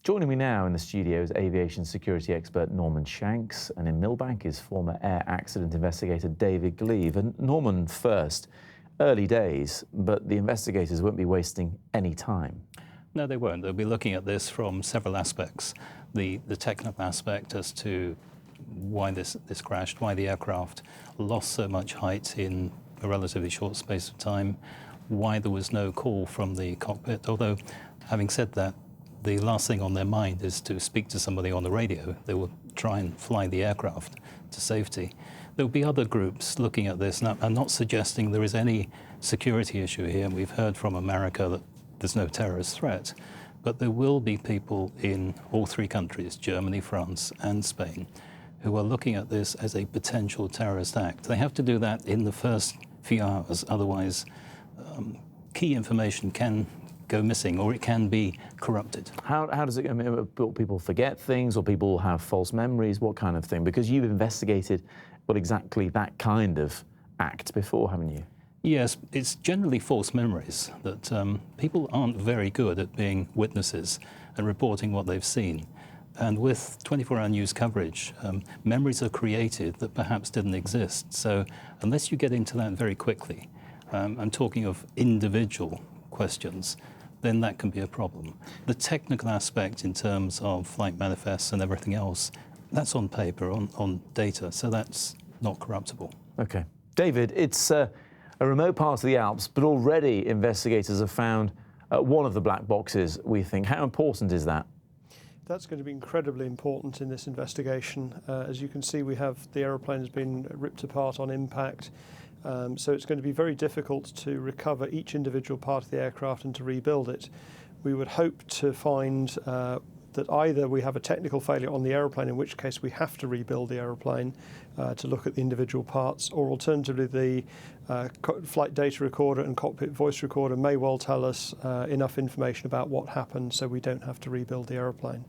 Joining me now in the studio is aviation security expert Norman Shanks, and in Millbank is former air accident investigator David Gleave. And Norman, first, early days, but the investigators won't be wasting any time. No, they won't. They'll be looking at this from several aspects. The technical aspect as to why this crashed, why the aircraft lost so much height in a relatively short space of time, why there was no call from the cockpit. Although, having said that, the last thing on their mind is to speak to somebody on the radio. They will try and fly the aircraft to safety. There will be other groups looking at this, and I'm not suggesting there is any security issue here. We've heard from America that there's no terrorist threat, but there will be people in all three countries, Germany, France, and Spain, who are looking at this as a potential terrorist act. They have to do that in the first few hours, otherwise key information can go missing, or it can be corrupted. How does it, I mean, people forget things, or people have false memories, what kind of thing? Because you've investigated, well, exactly that kind of act before, haven't you? Yes, it's generally false memories, that people aren't very good at being witnesses and reporting what they've seen. And with 24-hour news coverage, memories are created that perhaps didn't exist. So unless you get into that very quickly, I'm talking of individual questions, then that can be a problem. The technical aspect in terms of flight manifests and everything else, that's on paper, on data, so that's not corruptible. Okay. David, it's a remote part of the Alps, but already investigators have found one of the black boxes, we think. How important is that? That's going to be incredibly important in this investigation. As you can see, we have the aeroplane has been ripped apart on impact. So it's going to be very difficult to recover each individual part of the aircraft and to rebuild it. We would hope to find that either we have a technical failure on the aeroplane, in which case we have to rebuild the aeroplane to look at the individual parts, or alternatively the flight data recorder and cockpit voice recorder may well tell us enough information about what happened so we don't have to rebuild the aeroplane.